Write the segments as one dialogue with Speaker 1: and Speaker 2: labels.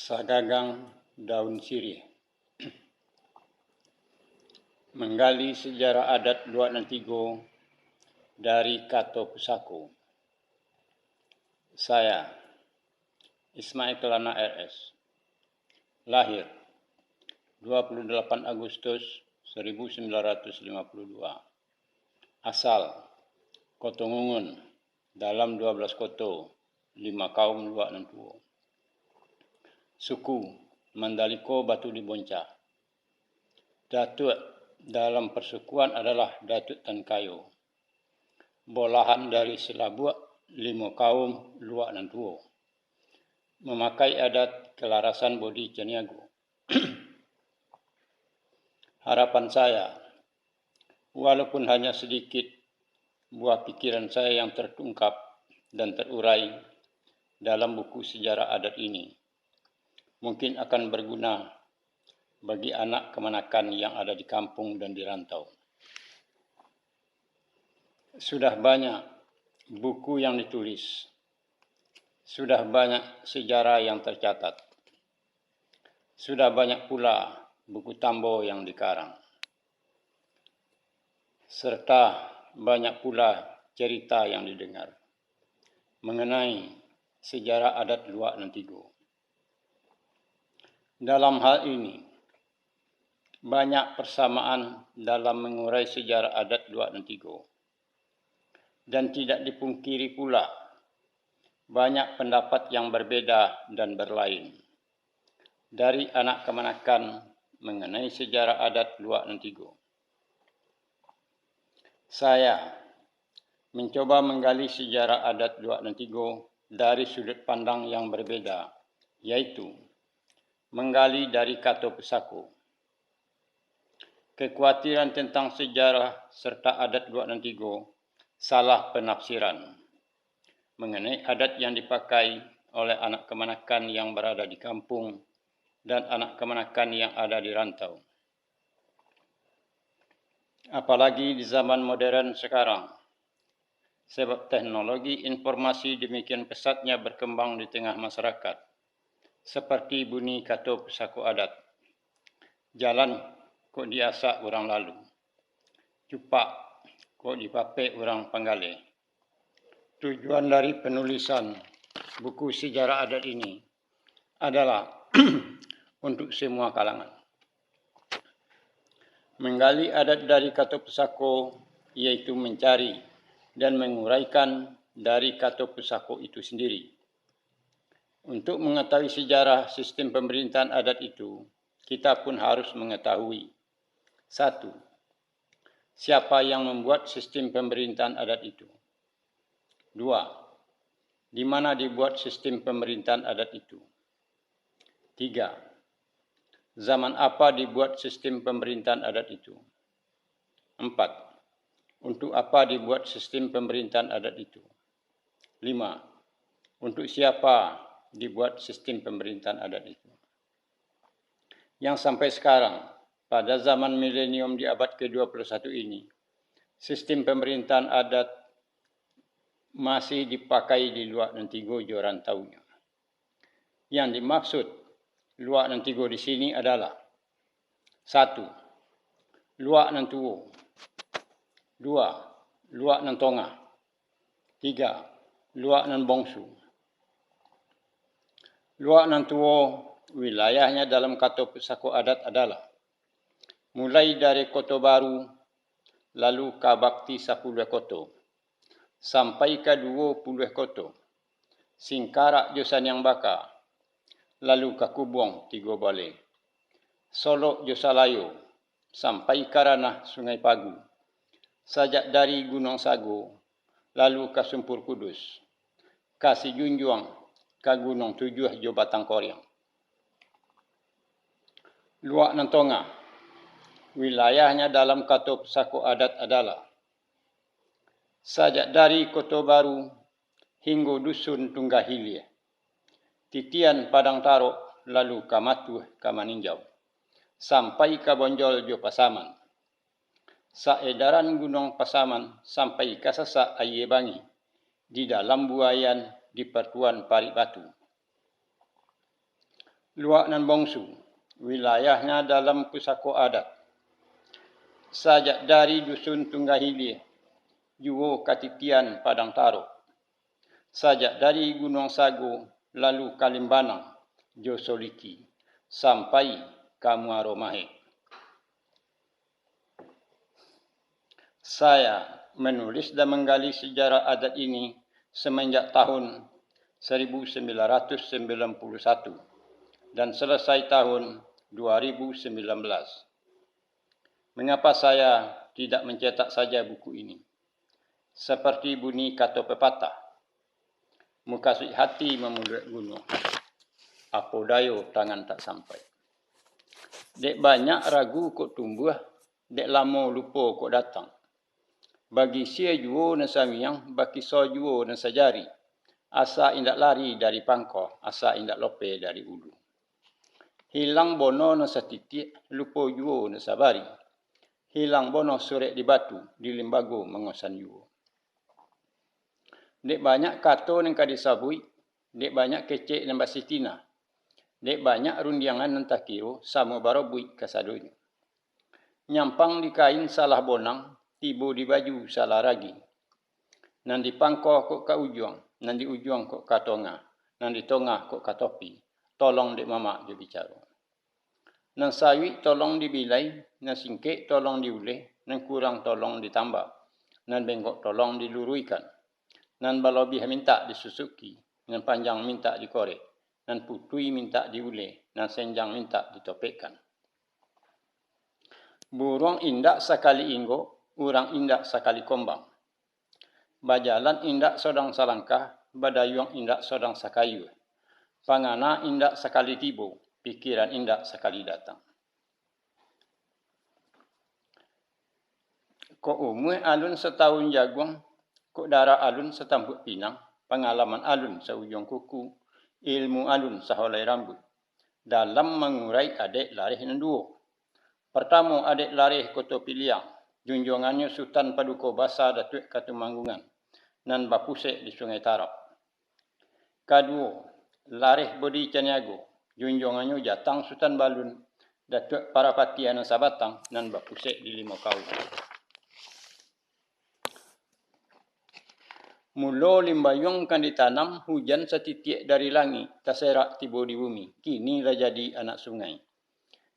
Speaker 1: Sagagang daun sirih. Menggali sejarah adat Luak Nantigo dari Kato Pusako. Saya, Ismail Kelana RS, lahir 28 Agustus 1952. Asal Kotongungun dalam 12 koto, 5 kaum Luak Nantuo. Suku Mandaliko Batu Libonca. Datuk dalam persukuan adalah Datuk Tan Kayo. Bolahan dari Selabuak 5 kaum Luak Nantuo. Memakai adat kelarasan Bodi Caniago. Harapan saya, walaupun hanya sedikit buah pikiran saya yang terungkap dan terurai dalam buku sejarah adat ini, mungkin akan berguna bagi anak kemanakan yang ada di kampung dan di rantau. Sudah banyak buku yang ditulis, sudah banyak sejarah yang tercatat, sudah banyak pula buku tambo yang dikarang, serta banyak pula cerita yang didengar mengenai sejarah adat Luak Nantigo. Dalam hal ini, banyak persamaan dalam mengurai sejarah adat Luak Nantigo. Dan tidak dipungkiri pula, banyak pendapat yang berbeda dan berlain dari anak kemanakan mengenai sejarah adat Luak Nantigo. Saya mencoba menggali sejarah adat Luak Nantigo dari sudut pandang yang berbeda, yaitu menggali dari Kato Pusako. Kekhawatiran tentang sejarah serta adat Luak Nantigo salah penafsiran mengenai adat yang dipakai oleh anak kemanakan yang berada di kampung dan anak kemanakan yang ada di rantau. Apalagi di zaman modern sekarang, sebab teknologi informasi demikian pesatnya berkembang di tengah masyarakat. Seperti bunyi Kato Pusako adat. Jalan kok diasak orang lalu. Cupak kok dipape orang panggale. Tujuan dari penulisan buku sejarah adat ini adalah untuk semua kalangan. Menggali adat dari Kato Pusako yaitu mencari dan menguraikan dari Kato Pusako itu sendiri. Untuk mengetahui sejarah sistem pemerintahan adat itu, kita pun harus mengetahui: 1. Siapa yang membuat sistem pemerintahan adat itu? 2. Di mana dibuat sistem pemerintahan adat itu? 3. Zaman apa dibuat sistem pemerintahan adat itu? 4. Untuk apa dibuat sistem pemerintahan adat itu? 5. Untuk siapa dibuat sistem pemerintahan adat itu? Yang sampai sekarang, pada zaman milenium di abad ke-21 ini, sistem pemerintahan adat masih dipakai di Luak Nantigo Jorantaunya. Yang dimaksud Luak Nantigo di sini adalah: 1. Luak Nantuo. 2. Luak Nantonga. 3. Luak Nanbongsu. Luak Nantuo wilayahnya dalam Kato Pusako adat adalah mulai dari Koto Baru, lalu Kabakti 10 koto, sampai ke 20 koto, Singkarak Josan Yang Baka, lalu ke Kubong 3 Bale, Solok Josalayo, sampai ke ranah Sungai Pagu, sajak dari Gunung Sago, lalu ke Sumpur Kudus, ke Sijunjuang, ke Gunung Tujuh Jo Batang Koryang. Luak Nantonga wilayahnya dalam Kato Pusako adat adalah sajak dari Koto Baru hingga Dusun Tunggahilie, Titian Padang Tarok, lalu ke Matuh ke Maninjau, sampai ke Bonjol Jo Pasaman, saedaran Gunung Pasaman sampai ke Sasak Ayebangi, di dalam Buayan di Pertuan Parit Batu. luak nan bongsu, wilayahnya dalam pusako adat. Sajak dari dusun Tunggahilir, juwo Katitian Padang Taro. Sajak dari Gunung Sago, lalu Kalimbanang, Josoliki, sampai Kamuaromahe. Saya menulis dan menggali sejarah adat ini semenjak tahun 1991 dan selesai tahun 2019. Mengapa saya tidak mencetak saja buku ini? Seperti bunyi kata pepatah, mukasih hati memulai gunung, apa dayo tangan tak sampai. Dek banyak ragu kok tumbuh, dek lama lupa kok datang. Bagi sia juo na samiang, bagi so juo na sajari. Asa indak lari dari pangko, asa indak lope dari ulu. Hilang bono na satitik, lupa juo na sabari. Hilang bono surek di batu, di limbago mengosan juo. Dek banyak kato yang kadisabui, dek banyak kecek yang basitina. Dek banyak rundiangan yang tak kiro, sama barobui kasadonya. Nyampang di kain salah bonang, tibo di baju salah ragi. Nan di pangko kok ka ujung, nan di ujung kok ka tongah, nan di tongah kok ka topi. Tolong dek mama dia bicara. Nan sawi tolong dibilai, nan singkek tolong diuleh, nan kurang tolong ditambah, nan bengkok tolong diluruykan, nan balobih minta disusuki, nan panjang minta dikorek, nan putui minta diuleh, nan senjang minta ditopekkan. Burung indak sekali inggo, urang indak sekali kombang. Bajalan indak sodang salangkah, badayung indak sodang sakayu. Pangana indak sekali tibo, pikiran indak sekali datang. Kok umur alun setahun jagung, kok darah alun setambuk pinang, pengalaman alun seujung kuku, ilmu alun seholai rambut. Dalam mengurai adik larih nenduo. Pertama adik larih koto piliang, junjungannya Sultan Paduka Basa Datuk Katumanggungan, nan bapusek di Sungai Tarap. Kedua, larih Bodi Caniago, junjungannya Jatang Sultan Balun, Datuk Parapati Anan Sabatang, nan bapusek di Limau. Mula limbayung kan ditanam, hujan setitik dari langit, terserak tiba di bumi. Kini dah jadi anak sungai.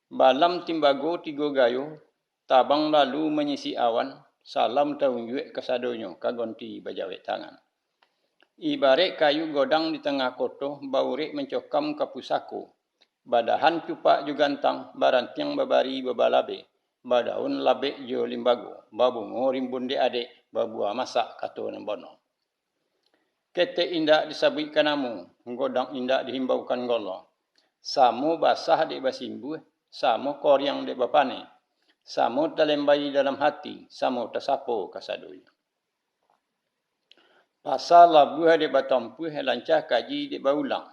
Speaker 1: Balam timbago tiga gayo, tabang lalu menyisi awan, salam tahunjuk kesadonyo, kagonti bajawet tangan. Ibarat kayu godang di tengah koto, baurek mencokam ke pusako. Badahan cupak jugantang, barantiang babari babalabe. Badaun labek jo limbago, babungo rimbun di adek, babua masak kato nembono. Ketek indak disabui kanamu, godang indak dihimbaukan golo. Samo basah dek basimbu, samo koryang dek bapane. Samo talembai dalam hati, samo tasapo kasadonya. Pasal labuh dek batampu, lancah kaji dek baulang.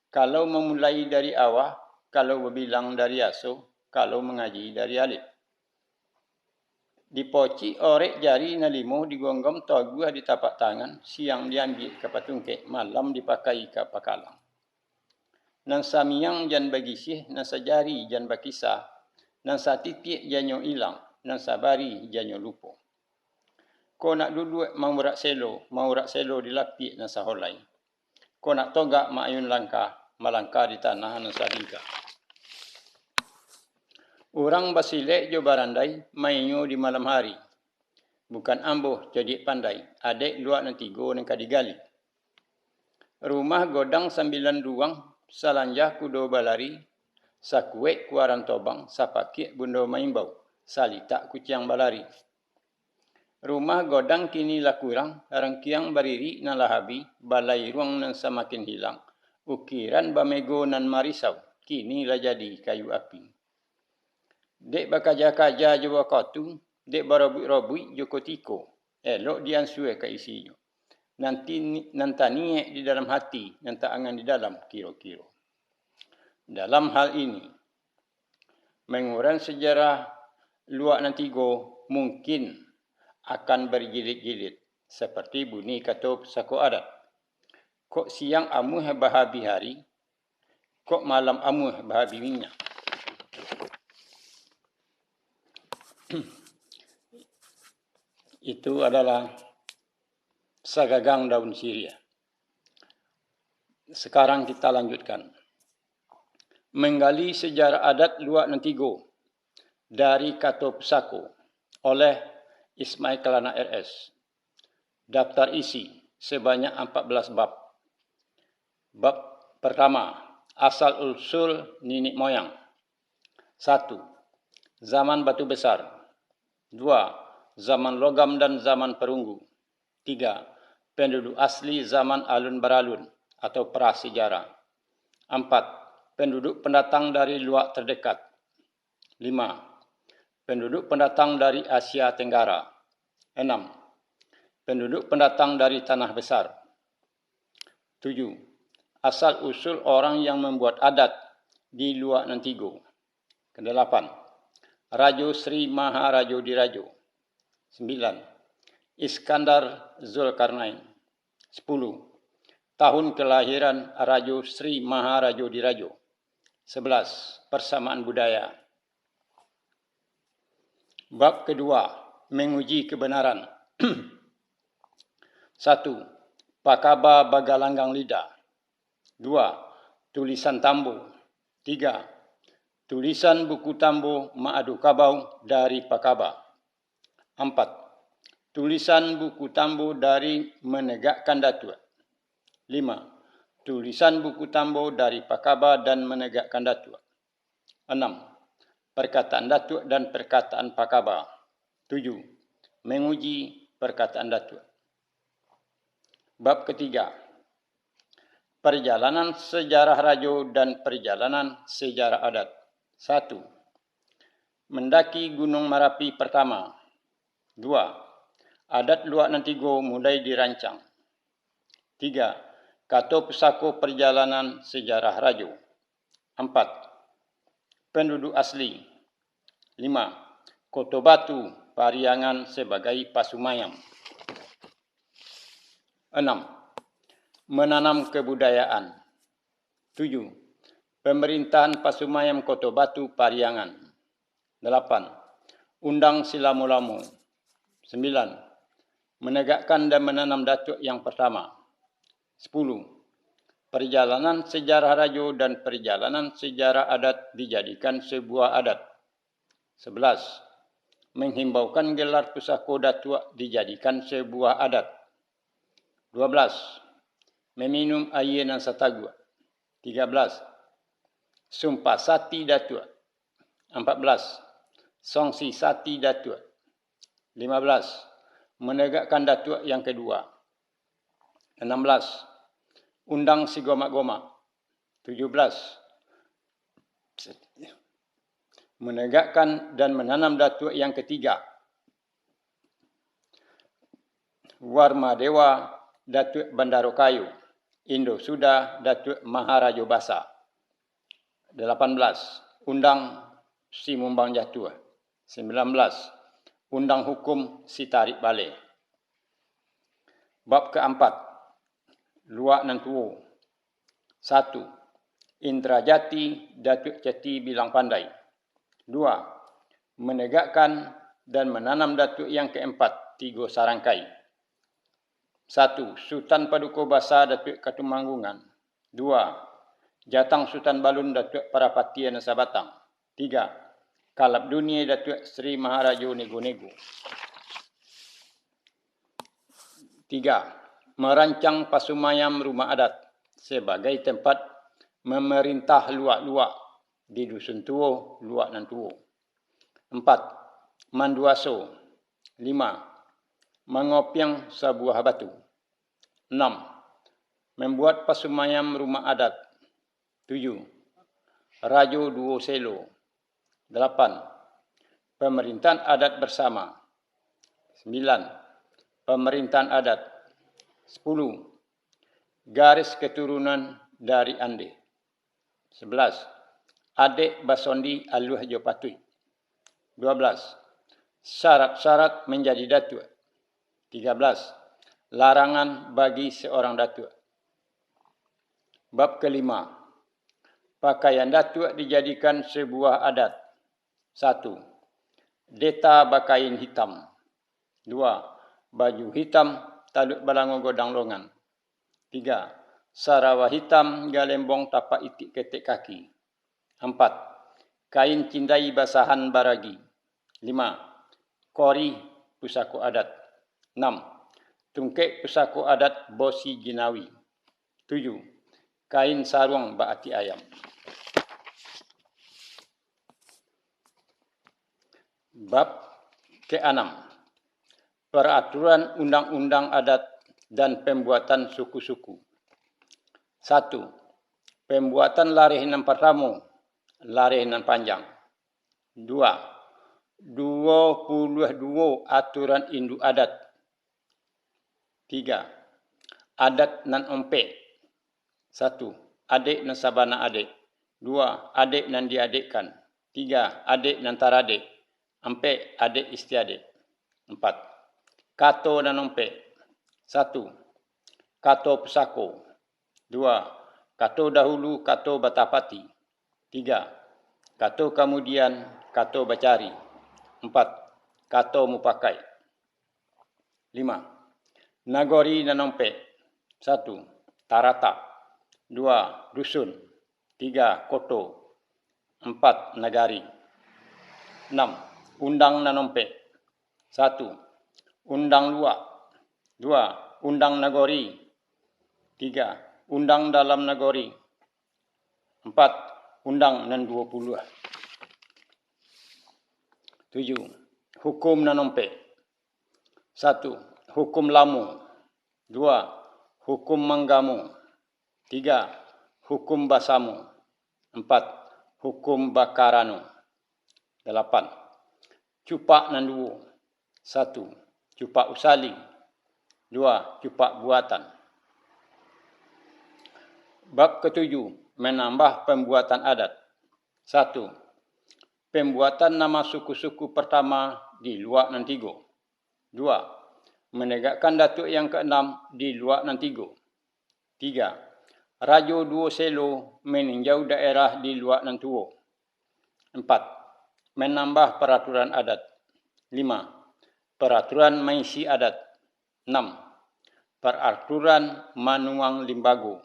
Speaker 1: Kalau memulai dari awal, kalau berbilang dari aso, kalau mengaji dari alif. Dipoci orek jari na limo digonggom toguh di tapak tangan, siang diambil ke patungkek, malam dipakai ke pakalang. Nan samiang jan bagisih, nan sajari jan bakisah, nan satitik janyo ilang, nan sabari janyo lupo. Ko nak duduk mau rak selo dilapik nan saholai. Ko nak togak maayun langkah, malangkah di tanah nan sadingkah. Orang basilek jo barandai, mainyo di malam hari. Bukan amboh jadi pandai, adek luak nan tigo nan kadigali. Rumah godang 9 ruang, salanjah kudo balari, sakuek kuaran tobang, sapakik bundo maimbau, salita kuciang balari. Rumah godang kini lakurang, rangkiang bariri nan lahabi, balai ruang nan semakin hilang, ukiran bamego nan marisau, kini lah jadi kayu api. Dek bakaja-kaja jua kotu, dek barobui-robui joko tiko, elok diansue ke isinya. Nanti niek di dalam hati, nanti angan di dalam kiro-kiro. Dalam hal ini, menguran sejarah luak nantigo mungkin akan berjilid-jilid, seperti bunyi kata sako adat. Kok siang amu bahabi hari, kok malam amuh bahabi minyak. Itu adalah sagagang daun sirih. Sekarang kita lanjutkan. Menggali sejarah adat Luak Nantigo dari Kato Pusako oleh Ismail Kelana RS. Daftar isi sebanyak 14 bab. Bab pertama, asal-usul nenek moyang. 1. Zaman batu besar. 2. Zaman logam dan zaman perunggu. 3. Penduduk asli zaman alun beralun atau prasejarah. 4. Penduduk pendatang dari luar terdekat. 5. Penduduk pendatang dari Asia Tenggara. 6. Penduduk pendatang dari tanah besar. 7. Asal-usul orang yang membuat adat di Luak Nantigo. 8. Rajo Sri Maharajo Dirajo. 9. Iskandar Zulkarnain. 10. Tahun kelahiran Rajo Sri Maharajo Dirajo. 11. Persamaan budaya. Bab kedua, menguji kebenaran. 1. Pakaba Bagalanggang Lidah. 2. Tulisan Tambo. 3. Tulisan buku Tambo Ma'adu Kabau dari Pakaba. 4. Tulisan buku Tambo dari Menegakkan Datuk. 5. Tulisan buku Tambo dari Pakaba dan Menegakkan Datuk. 6. Perkataan Datuk dan perkataan Pakaba. 7. Menguji perkataan Datuk. Bab ketiga. Perjalanan sejarah Rajo dan perjalanan sejarah adat. 1. Mendaki Gunung Merapi pertama. 2. Adat Luak Nantigo mulai dirancang. 3. Kato Pusako perjalanan sejarah Rajo. 4. Penduduk asli. 5. Koto Batu Pariangan sebagai Pasumayam. 6. Menanam kebudayaan. 7. Pemerintahan Pasumayam Koto Batu Pariangan. 8. Undang Silamulamu. 9. Menegakkan dan menanam datuk yang pertama. 10. Perjalanan sejarah Rajo dan perjalanan sejarah adat dijadikan sebuah adat. 11. Menghimbaukan gelar pusako datuk dijadikan sebuah adat. 12. Meminum air dan satagu. 13. Sumpah Sati Datuk. 14. Songsi Sati Datuk. 15. Menegakkan Datuk yang kedua. 16. Undang si Gomak-Gomak. 17. Menegakkan dan menanam Datuk yang ketiga. Warma Dewa Datuk Bandaro Kayu. Indo Sudah Datuk Maharajo Basa. 18. Undang si Mumbang Jatuh. 19. Undang Hukum si Tarik Balik. Bab keempat. Luak Nantuo. 1. Indrajati Datuk Ceti Bilang Pandai. 2. Menegakkan dan menanam datuk yang keempat, Tigo Sarangkai. 1. Sultan Paduka Basa Datuk Katumanggungan. 2. Jatang Sultan Balun Datuk Parapati Nasa Batang. 3. Kalab Dunia Datuk Sri Maharajo Nego-Nego. 3. Merancang Pasumayam Rumah Adat sebagai tempat memerintah luak-luak di Dusun Tuo, Luak Nantuo. 4. Manduaso. 5. Mengopiang sebuah batu. 6. Membuat Pasumayam Rumah Adat. 7. Rajo Duo Selo. 8. Pemerintahan adat bersama. 9. Pemerintahan adat. 10. Garis keturunan dari Ande. 11. Adik Basondi Aluh Jopatui. 12. Syarat-syarat menjadi datuk. 13. Larangan bagi seorang datuk. Bab kelima. Pakaian datuk dijadikan sebuah adat. 1. Deta bakain hitam. 2. Baju hitam taluk balango godang longan. 3. Sarawa hitam galembong tapak itik ketek kaki. 4. Kain cindai basahan baragi. 5. Kori pusako adat. 6. Tungkek pusako adat bosi jinawi. 7. Kain sarung baati ayam. Bab ke-6. Peraturan undang-undang adat dan pembuatan suku-suku. 1. Pembuatan lareh nan pertama, lareh nan panjang. 2. 22 aturan induk adat. 3. Adat nan ompek. 1. Adik nan sabana adik. 2. Adik nan diadikkan. 3. Adik nan taradik. 4. Adik istiadik. 4. Kato nan ompek. 1. Kato pusako. 2. Kato dahulu, kato batapati. 3. Kato kemudian, kato bacari. 4. Kato mupakai. 5. Nagori nan ompek. 1. Tarata. 2. Dusun. 3. Koto. 4. Nagari. 6. Undang nan ompek. 1. Undang luak. 2. Undang nagori. 3. Undang dalam nagori. 4. Undang nan 20. 7. Hukum nan ompek. 1. Hukum lamu. 2. Hukum manggamu. 3. Hukum basamu. 4. Hukum bakaranu. 8. Cupak nan 2. 1. Cupak usali. 2. Cupak buatan. Bab ke-7. Menambah pembuatan adat. 1. Pembuatan nama suku-suku pertama di luar nan 3. 2. Menegakkan datuk yang ke-6 di luar nan 3. 3. Rajo 2 selo meninjau daerah di luar nan 2. 4. Menambah peraturan adat. 5. Peraturan maisi adat. 6. Peraturan manuang limbago.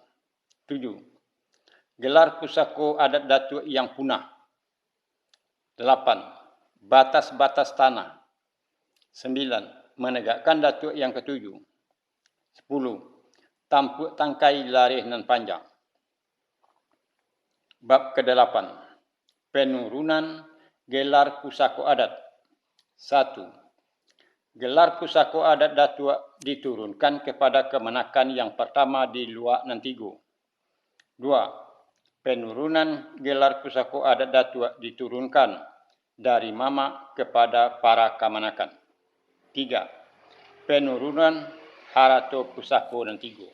Speaker 1: 7. Gelar pusako adat datuk yang punah. 8. Batas-batas tanah. 9. Menegakkan datuk yang ke-7. 10. Tampuk tangkai lareh nan panjang. Bab ke-8. Penurunan gelar pusako adat. 1. Gelar pusako adat datuk diturunkan kepada kemenakan yang pertama di luar nan 3. 2. Penurunan gelar pusako adat datuk diturunkan dari mama kepada para kemenakan. 3. Penurunan harato pusako nan 3.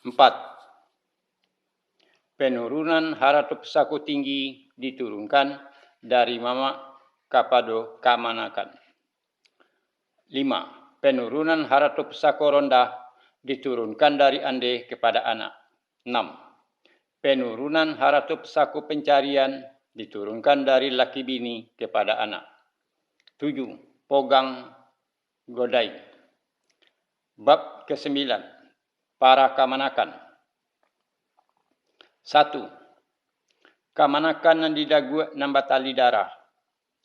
Speaker 1: 4. Penurunan harato pusako tinggi diturunkan dari mama kepada kemenakan. 5. Penurunan harato pusako rondah diturunkan dari ande kepada anak. 6. Penurunan harato pusako pencarian diturunkan dari laki bini kepada anak. 7. Pogang godai. Bab ke-9. Para kemenakan. 1. Kemenakan nan didagu nan batali darah.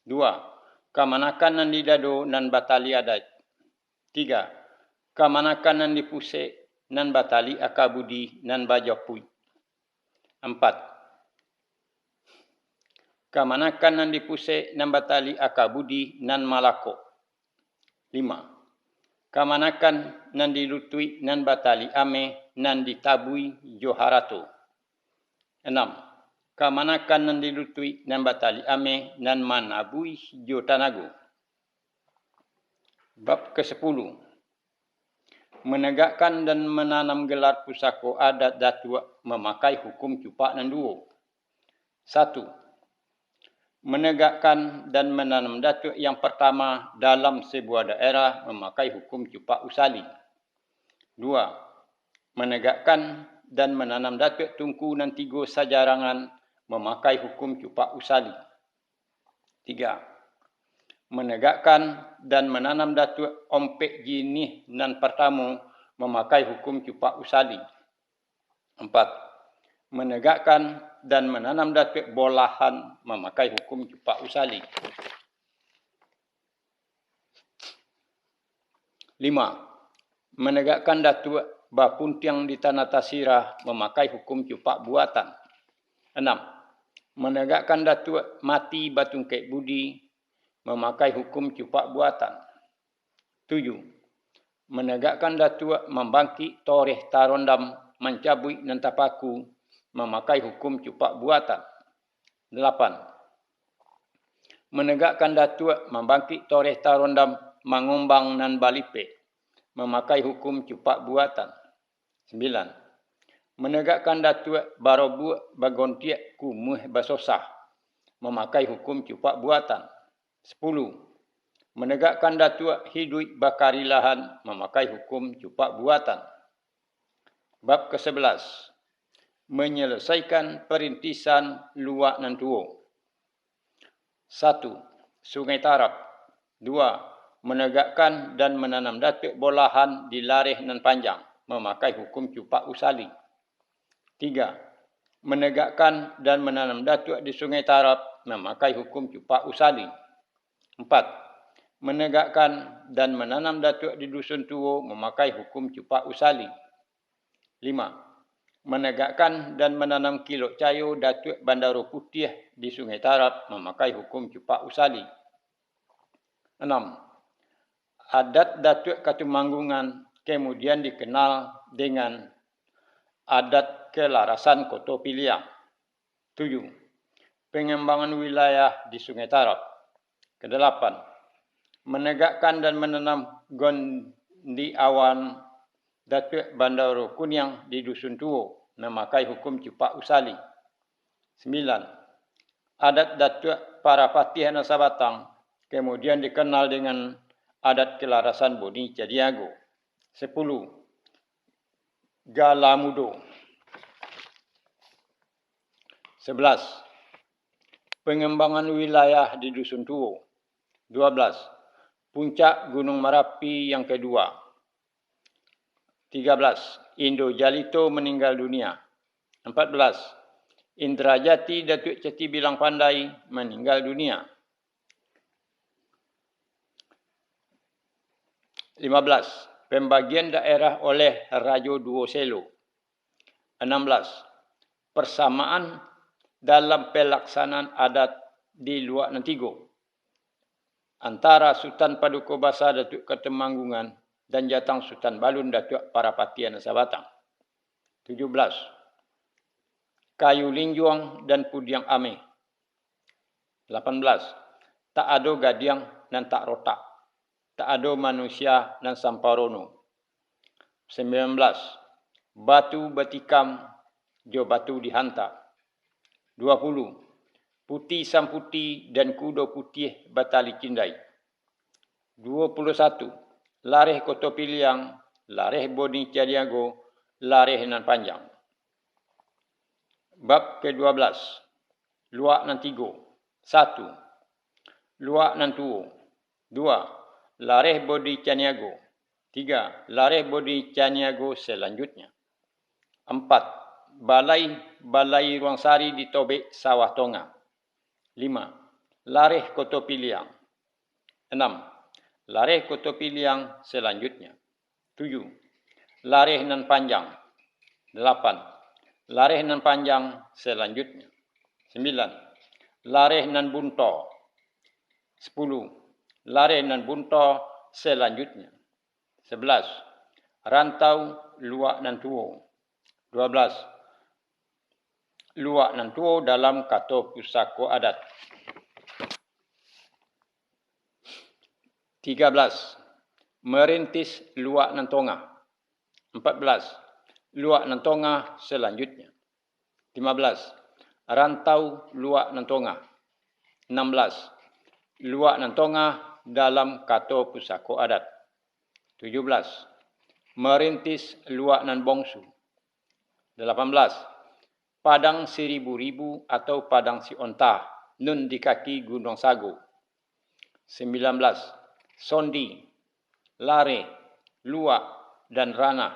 Speaker 1: 2. Kemenakan nan didado nan batali adat. 3. Kemenakan nan dipusek nan batali akabudi nan bajapui. 4. Kemenakan nan dipusek nan batali akabudi nan malako. 5. Kemenakan nan dilutui nan batali ame nan ditabui joharato. 6. Kemenakan nan dilutui nan batali ame nan manabui jotanago. Bab ke-10. Menegakkan dan menanam gelar pusako adat datuk memakai hukum cupak nan 2. 1. Menegakkan dan menanam datuk yang pertama dalam sebuah daerah memakai hukum cupak usali. 2. Menegakkan dan menanam datuk tungku nan 3 sajarangan memakai hukum cupak usali. 3. Menegakkan dan menanam datuk ompek jinih nan pertama memakai hukum cupak usali. 4. Menegakkan dan menanam datuk bolahan memakai hukum cupak usali. 5. Menegakkan datuk bapuntiang di tanah tasirah memakai hukum cupak buatan. 6. Menegakkan datuk mati batungkek budi memakai hukum cupak buatan. 7. Menegakkan datuk membangkit toreh tarondam mencabui nan tapaku memakai hukum cupak buatan. 8. Menegakkan datuk membangkit toreh tarondam mengombang nan balipe memakai hukum cupak buatan. 9. Menegakkan datuk barobu bagontiak kumuh basosah memakai hukum cupak buatan. 10. Menegakkan datuk hidup bakarilahan memakai hukum cupak buatan. Bab ke-11. Menyelesaikan perintisan luak nan tuo. 1. Sungai Tarap. 2. Menegakkan dan menanam datuk bolahan di lareh nan panjang memakai hukum cupak usali. 3. Menegakkan dan menanam datuk di Sungai Tarap memakai hukum cupak usali. 4. Menegakkan dan menanam datuk di Dusun Tuo memakai hukum cupak usali. 5. Menegakkan dan menanam kilok cayo datuk Bandaro Putih di Sungai Tarap memakai hukum cupak usali. 6. Adat datuk Katumanggungan kemudian dikenal dengan adat kelarasan Koto Piliang. 7. Pengembangan wilayah di Sungai Tarap. Ke-8. Menegakkan dan menanam gondi awan datuk Bandaro Kuniang di Dusun Tuo memakai hukum cupak usali. 9. Adat datuk para patih Nasa Batang kemudian dikenal dengan adat kelarasan Boni Cadiago. 10. Galamudo. 11. Pengembangan wilayah di Dusun Tuo. 12. Puncak Gunung Merapi yang kedua. 13. Indo Jalito meninggal dunia. 14. Indrajati Datuk Ceti Bilang Pandai meninggal dunia. 15. Pembagian daerah oleh Rajo Duo Selo. 16. Persamaan dalam pelaksanaan adat di Luak Nantigo antara Sultan Paduka Basa Datuk Katemanggungan dan Jatang Sultan Balun Datuk Parapatian Nasa Batang. 17. Kayu Linjuang dan Pudiang Ame. 18. Tak ada gadiang dan tak rotak. Tak ada manusia dan samparono. 19. Batu batikam jo batu dihantar. 20. Putih samputi dan kuda putih batali cindai. 21. Lareh Koto Piliang, lareh Boni Cadiago, lareh nan panjang. Bab ke-12. Luak nan tigo. 1. Luak nan tuo. 2. Lareh Bodi Caniago. 3. Lareh Bodi Caniago selanjutnya. 4. Balai Ruangsari di Tobek Sawah Tonga. 5. Lareh Koto Piliang. 6. Lareh Koto Piliang selanjutnya. 7. Lareh nan panjang. 8. Lareh nan panjang selanjutnya. 9. Lareh nan bunto. 10. Lareh nan bunto selanjutnya. 11. Rantau Luak nan tuo. 12. Luak nan tuo dalam Kato Pusako Adat. 13. Merintis Luak nan Tonga. 14. Luak nan Tonga selanjutnya. 15. Rantau Luak nan Tonga. 16. Luak nan Tonga dalam Kato Pusako Adat. 17. Merintis Luak nan Bongsu. 18. Padang seribu-ribu atau padang si onta, nun di kaki Gunung Sago. 19. Sondi, lare, luak, dan rana,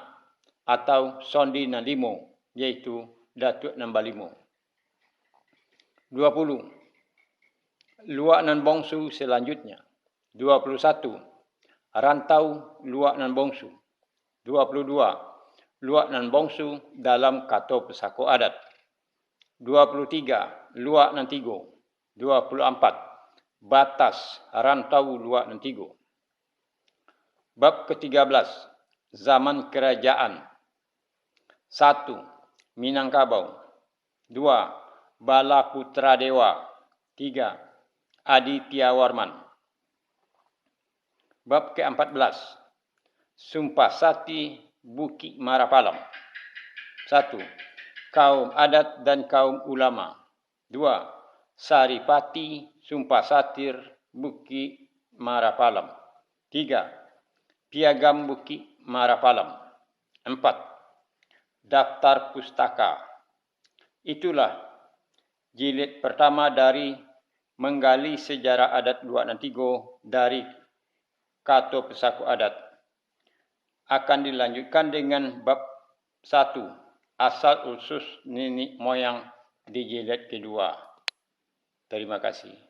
Speaker 1: atau sondi nan limo, yaitu Datuk Nambah Limo. 20. Luak nan bongsu selanjutnya. 21. Rantau luak nan bongsu. 22. Luak nan bongsu dalam kato pesako adat. 23. Luak nan tigo. 24. Batas rantau luak nan tigo. Bab ke-13. Zaman kerajaan. 1. Minangkabau. 2. Bala Putra Dewa. 3. Aditya Warman. Bab ke-14. Sumpah Sakti Bukit Marapalam. 1. Kaum adat dan kaum ulama. 2. Saripati Sumpah Satir Bukit Marapalam. 3. Piagam Bukit Marapalam. 4. Daftar Pustaka. Itulah jilid pertama dari menggali sejarah adat Luak nan tigo dari kato pesako adat. Akan dilanjutkan dengan bab 1. Asal usus nenek moyang di jilid kedua. Terima kasih.